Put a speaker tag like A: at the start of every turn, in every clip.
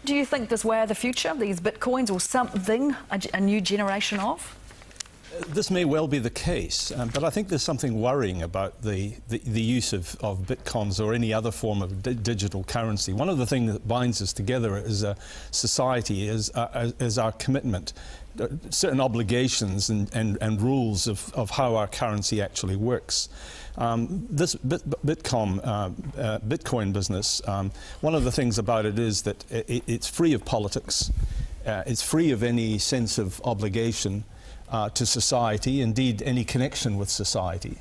A: Do you think this way of the future, these bitcoins or something, a new generation of?
B: This may well be the case, but I think there's something worrying about the use of bitcoins or any other form of digital currency. One of the things that binds us together as a society is our commitment, certain obligations and rules of how our currency actually works. This Bitcoin business, one of the things about it is that it's free of politics, it's free of any sense of obligation to society, indeed any connection with society.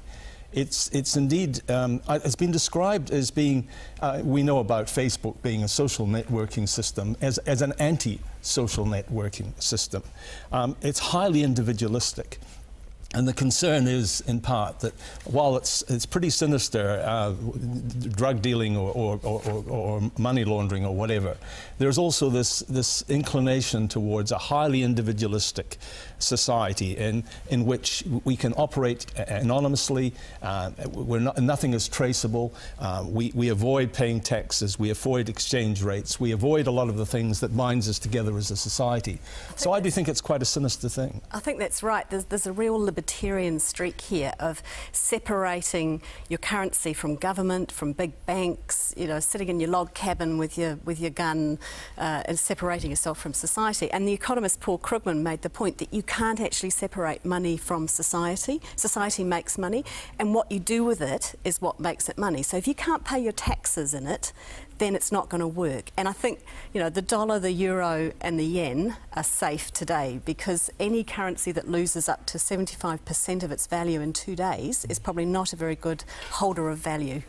B: It's indeed, it's been described as being, we know about Facebook being a social networking system, as an anti-social networking system. It's highly individualistic. And the concern is, in part, that while it's pretty sinister, drug dealing or money laundering or whatever, there's also this inclination towards a highly individualistic society in which we can operate anonymously. Nothing is traceable. We avoid paying taxes. We avoid exchange rates. We avoid a lot of the things that binds us together as a society. So I do think it's quite a sinister thing.
C: I think that's right. There's a real libertarian streak here of separating your currency from government, from big banks, you know, sitting in your log cabin with your gun and separating yourself from society. And the economist Paul Krugman made the point that you can't actually separate money from society. Society makes money, and what you do with it is what makes it money. So if you can't pay your taxes in it, then it's not going to work. And I think, you know, the dollar, the euro and the yen are safe today, because any currency that loses up to 75% of its value in 2 days is probably not a very good holder of value.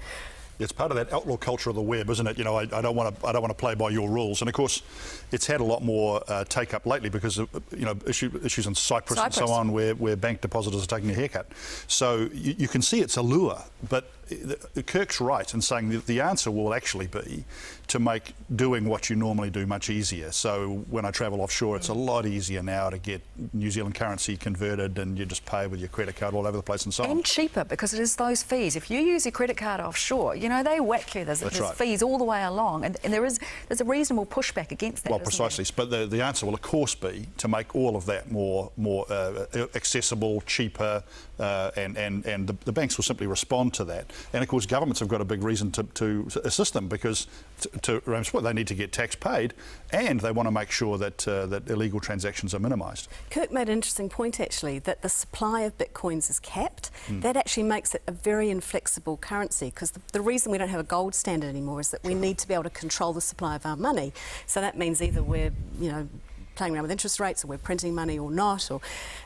D: It's part of that outlaw culture of the web, isn't it? You know, I don't want to play by your rules. And of course, it's had a lot more take up lately because of, you know, issues in Cyprus and so on, where bank depositors are taking a haircut. So you can see its allure, but Kirk's right in saying that the answer will actually be to make doing what you normally do much easier. So when I travel offshore, it's a lot easier now to get New Zealand currency converted, and you just pay with your credit card all over the place and so on.
A: And cheaper, because it is those fees. If you use your credit card offshore, you know, they whack you. There's right. Fees all the way along, and there's a reasonable pushback against that.
D: Well, precisely. But the answer will, of course, be to make all of that more accessible, cheaper, and the banks will simply respond to that. And of course, governments have got a big reason to assist them, because to Ram's point, they need to get tax paid, and they want to make sure that that illegal transactions are minimised.
C: Kirk made an interesting point, actually, that the supply of bitcoins is capped. That actually makes it a very inflexible currency, because the reason we don't have a gold standard anymore is that we need to be able to control the supply of our money. So that means either we're, you know, playing around with interest rates, or we're printing money or not, or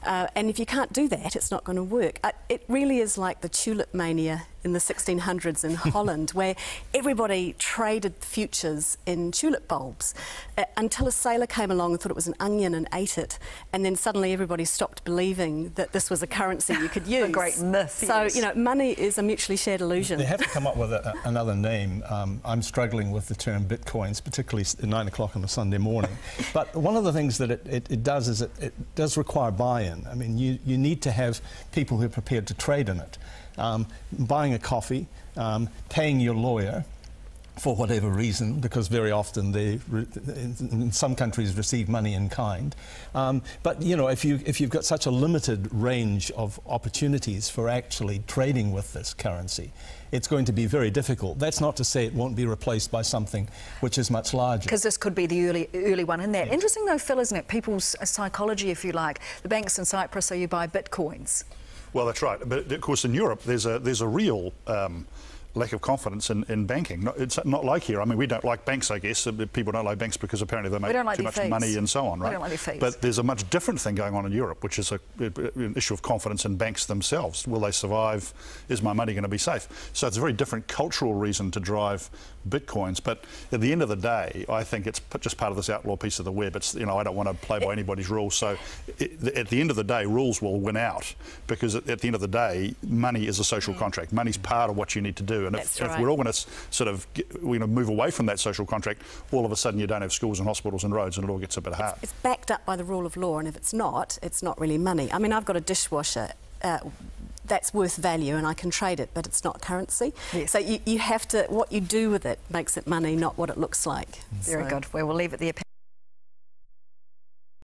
C: and if you can't do that, it's not going to work. It really is like the tulip mania in the 1600s in Holland, where everybody traded futures in tulip bulbs until a sailor came along and thought it was an onion and ate it, and then suddenly everybody stopped believing that this was a currency you could use.
A: A great myth.
C: So, you know, money is a mutually shared illusion.
B: They have to come up with another name. I'm struggling with the term bitcoins, particularly at 9 o'clock on a Sunday morning. But one of the things that it does is it does require buy-in. I mean, you need to have people who are prepared to trade in it. Buying a coffee, paying your lawyer for whatever reason, because very often they, in some countries, receive money in kind. But you know, if you've got such a limited range of opportunities for actually trading with this currency, it's going to be very difficult. That's not to say it won't be replaced by something which is much larger.
A: Because this could be the early one in there.
B: Yes.
A: Interesting though, Phil, isn't it? People's psychology, if you like. The banks in Cyprus, so you buy bitcoins.
D: Well, that's right. But of course, in Europe, there's a real lack of confidence in banking. It's not like here. I mean, we don't like banks, I guess. People don't like banks because apparently they make too much money and so on, right?
A: We don't like their fees.
D: But there's a much different thing going on in Europe, which is an issue of confidence in banks themselves. Will they survive? Is my money going to be safe? So it's a very different cultural reason to drive bitcoins. But at the end of the day, I think it's just part of this outlaw piece of the web. It's, you know, I don't want to play by anybody's rules. So at the end of the day, rules will win out, because at the end of the day, money is a social contract. Money's part of what you need to do. And if we're all going to sort of move away from that social contract, all of a sudden you don't have schools and hospitals and roads, and it all gets a bit hard.
C: It's backed up by the rule of law, and if it's not really money. I mean, I've got a dishwasher. that's worth value and I can trade it, but it's not currency.
A: Yes.
C: So you have to, what you do with it makes it money, not what it looks like.
A: Very good. Well, we'll leave it there.